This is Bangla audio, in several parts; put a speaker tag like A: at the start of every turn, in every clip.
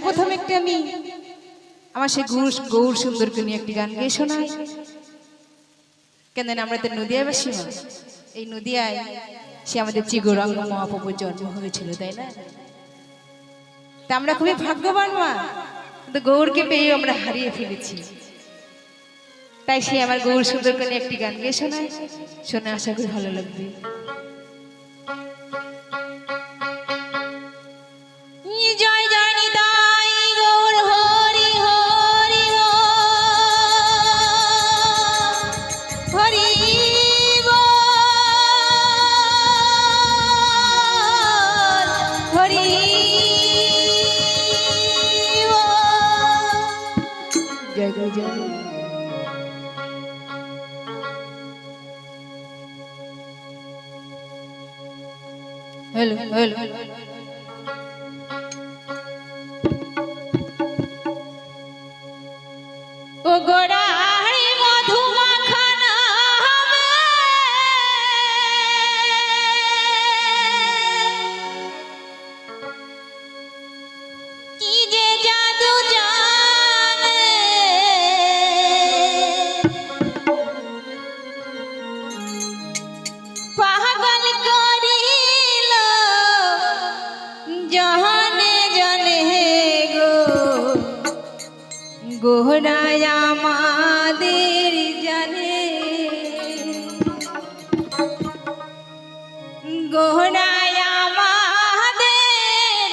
A: সর্বপ্রথম একটি আমি আমার সেই গৌর সুন্দরকে নিয়ে একটি গান গেয়ে শোনাই। কেন আমরা তো নদিয়াবাসী মা, এই নদিয়ায় সে আমাদের চিগৌরাঙ্গ মহাপ্রভুর জন্ম হয়েছিল, তাই না? তা আমরা খুবই ভাগ্যবান মা, কিন্তু গৌরকে পেয়ে আমরা হারিয়ে ফেলেছি। তাই সে আমার গৌর সুন্দরকে নিয়ে একটি গান গেয়ে শোনায়, শুনে আশা করি ভালো লাগবে। জয় জয় নিতাই গৌর হরি হরি হরি হরি জয় গুরু জয়। हेलो हेलो ओ गोड़ारी मधुमाखना की जे जादू जाने पागल करिल जहाने जाने गो गोहराया मादेर जाने गोहराया मादेर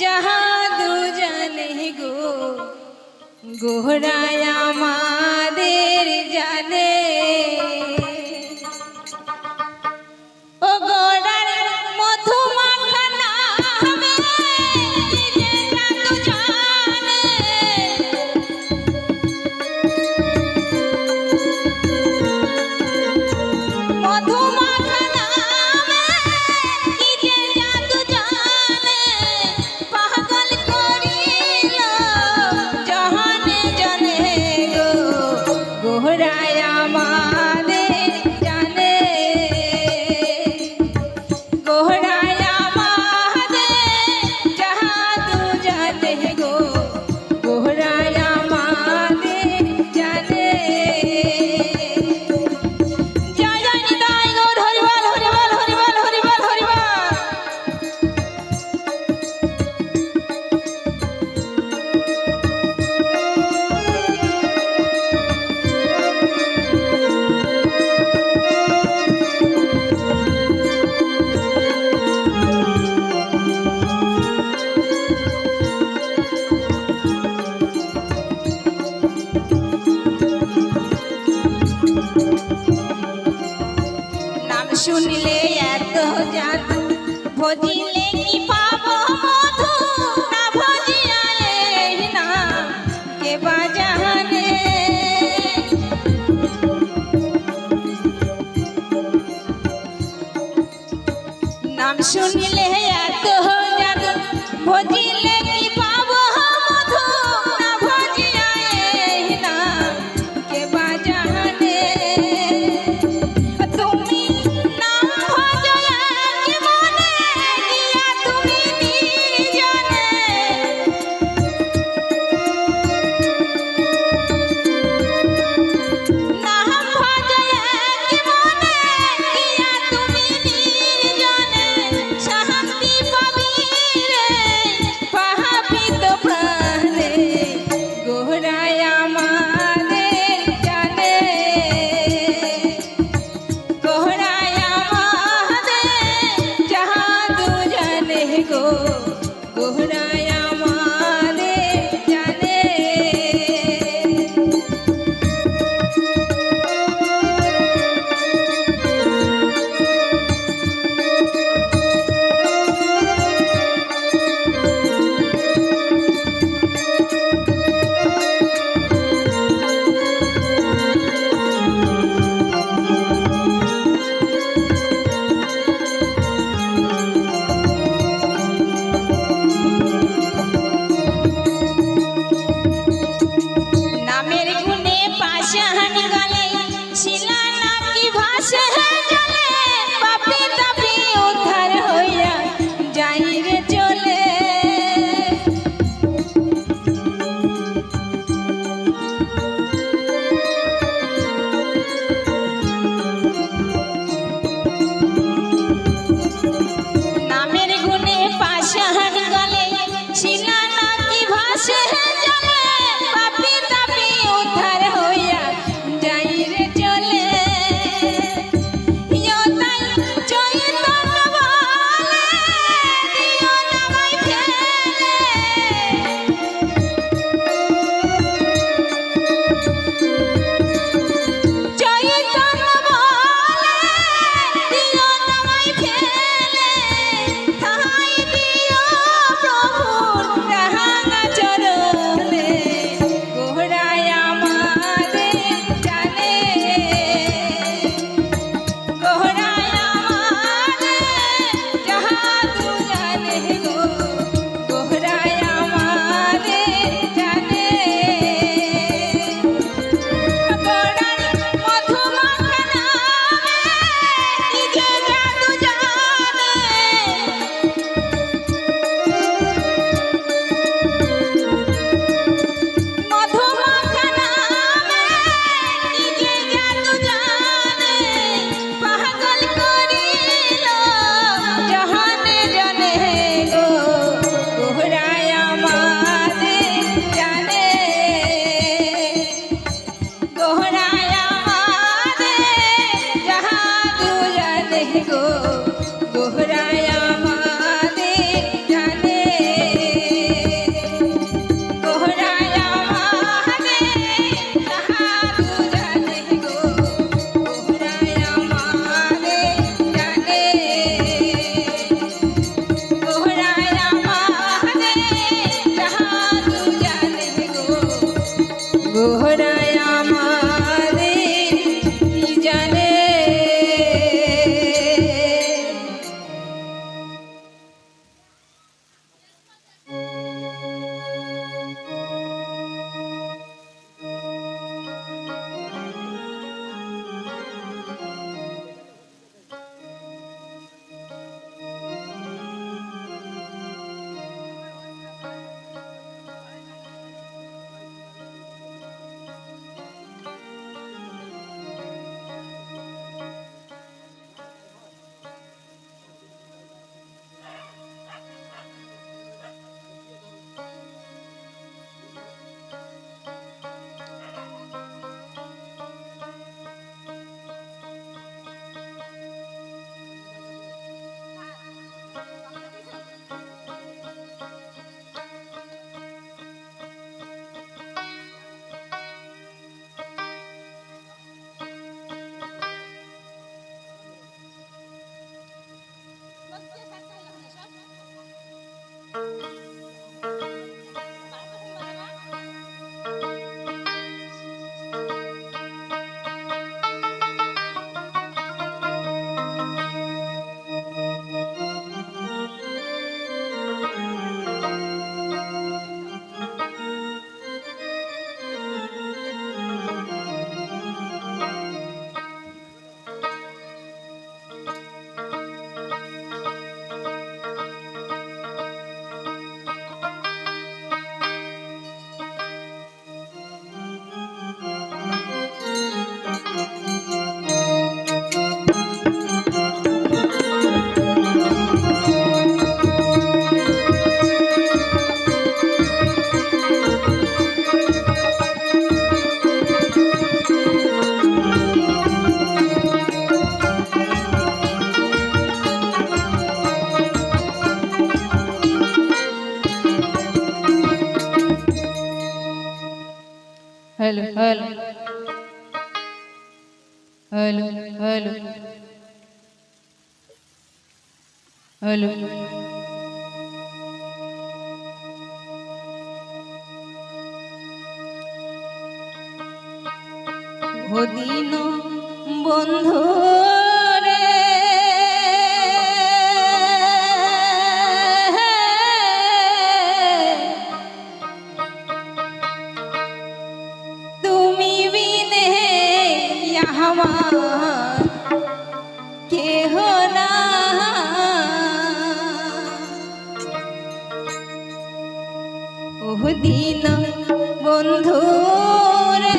A: जहाँ दू जाने गो गोहराया मादेर जाने ओ गोड़ार मधुमाखना पागल करिल जहाने जाने hello hello hello hello hello ओ दिन बंधु रे তুমি বিনে আমার কেহ না ও দিন বন্ধু রে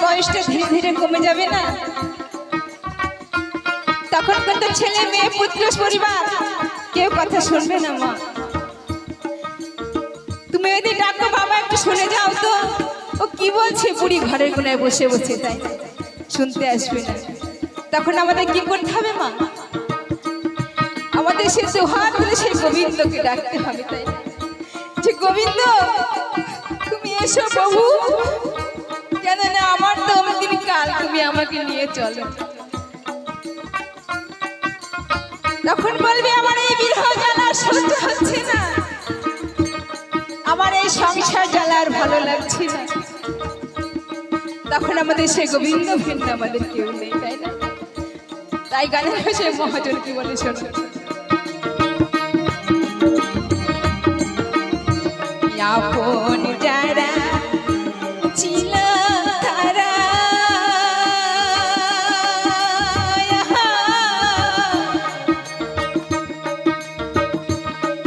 A: বয়সটা ধীরে ধীরে কমে যাবে না তখন কিন্তু ছেলে মেয়ে পুত্র পরিবার কেউ কথা শুনবে না মা তুমি যদি ডাকো বাবা একটু শুনে যাও তো ও কি বলছে বুড়ি ঘরের কোনায় বসে বসে তাই শুনতে আসবে না তখন আমাদের কি করতে হবে মা আমাদের সে দুহাত ধরে সেই গোবিন্দকে ডাকতে হবে তাই যে গোবিন্দ তুমি এসো প্রভু কেন না আমার তো অনেকদিন কাল তুমি আমাকে নিয়ে চলো তখন বলবে আমার এই বিরহ জ্বালা সহ্য হচ্ছে না আমার এই সংসার জ্বালা আর ভালো লাগছে না তখন আমাদের সে গোবিন্দ ভিন্ন আমাদের কেউ নেই তাই না তাই গানের ভাষায় মহাজন কি বলে শোনো আপন যারা ছিল তারা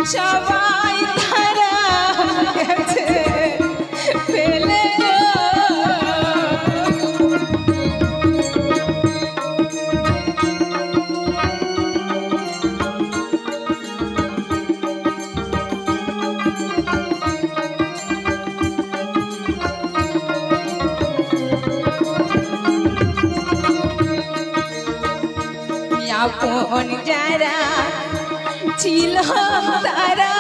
A: সবাই তারা গেছে ফেলে আপন যারা ছিল তারা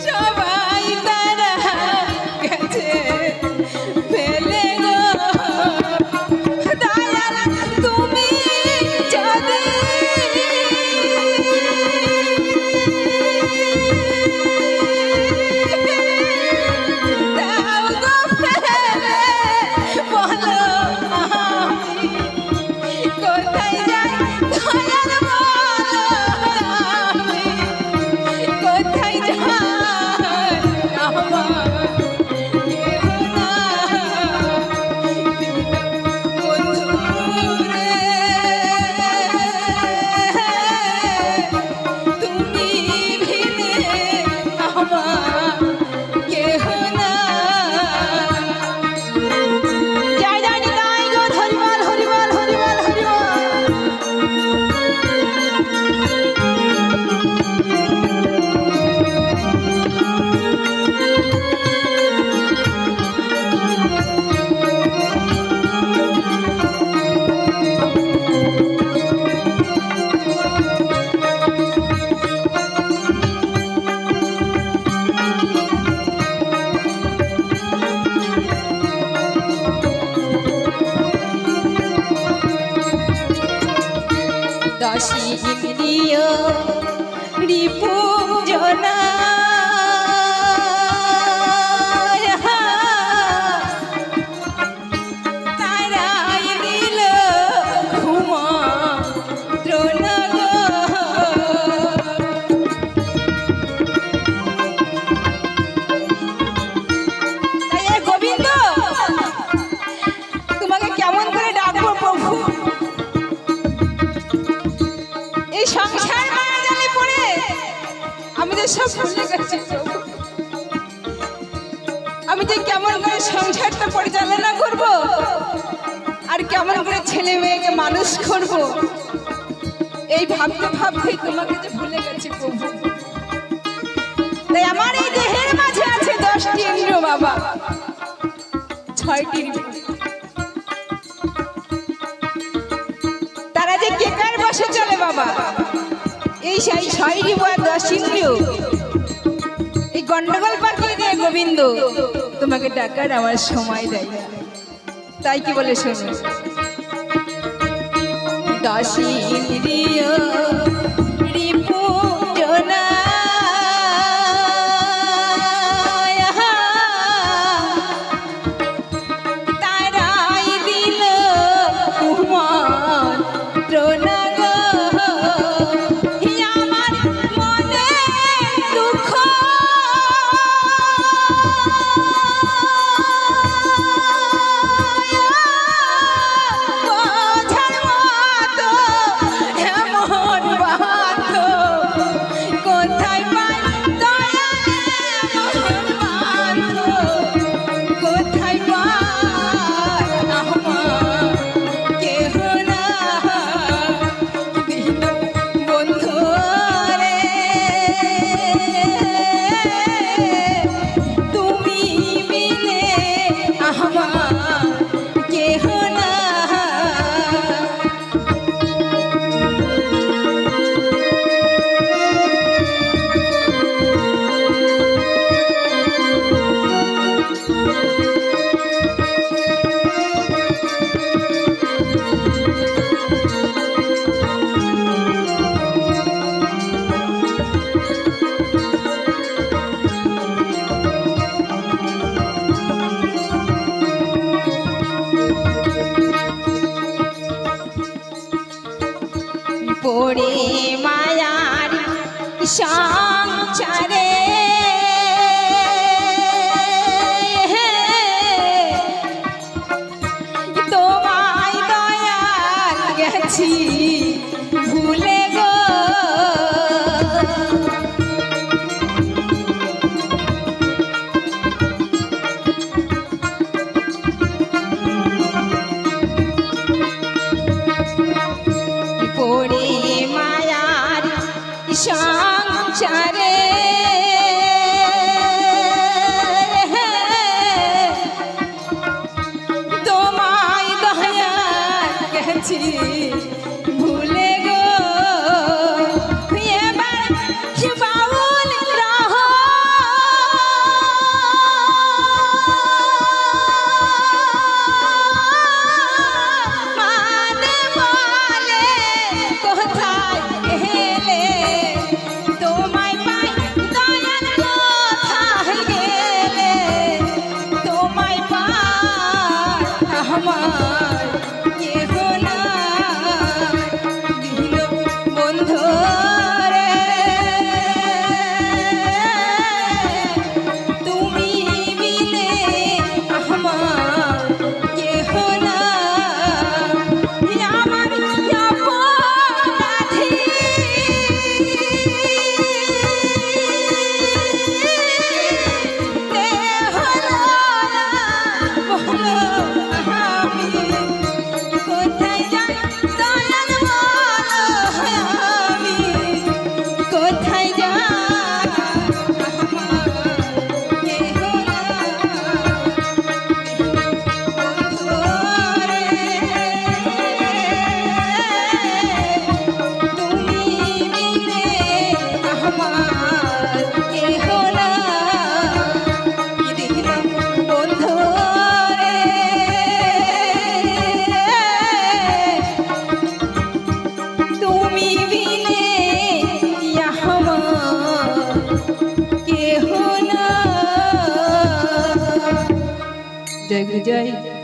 A: সবাই তারা গেছে ফেলে গো দয়াল তুমি যদি দাসী ইন্দ্রিয় রিপুঞ্জনা তারাই দিল ঘুমন্ত্রণা গো। তাই এ গোবিন্দ তোমাকে কেমন করে ডাকবো প্রভু, এই সংসার মায়াজালে পড়ে আমি তো সব ভুলে গেছি প্রভু। আমি যে কেমন করে সংসারটা পরিচালনা করব আর কেমন করে ছেলে মেয়েকে মানুষ করব, এই ভাবতে ভাবতেই তোমাকে যে ভুলে গেছি প্রভু। তাই আমার এই দেহের মাঝে আছে 10টি ইন্দ্রিয় বাবা, 6টি রিপু। তারা যে কেকার বসে চলে বাবা, এই 6 রিপু আর 10 ইন্দ্রিয় এই গন্ডগোল পাকিয়ে দিয়ে গোবিন্দ তোমাকে ডাকার আমার সময় দেয় না। তাই কি বলে শোনো, 10 ইন্দ্রিয় রিপুঞ্জনা তারাই দিল কুমন্ত্রণা গো। আমার মনে দুঃখ বোঝার মতো এমন বাধ্য কোথায় পাই দয়া, এমন বাধ্য কোথায় পাই আমার কেহ না দিন বন্ধু রে, তুমি বিনে আমার কেহ না। পড়ে মায়ার সংসারে তোমায় দয়াল গেছি ভুলে গো। পড়ে মায়ার সংসারে তোমায় দয়াল গেছি ভুলে গো। এবার বাউল রহ মানে বলে কোথায় হেলে তোমায় পাই জয় গুরু জয়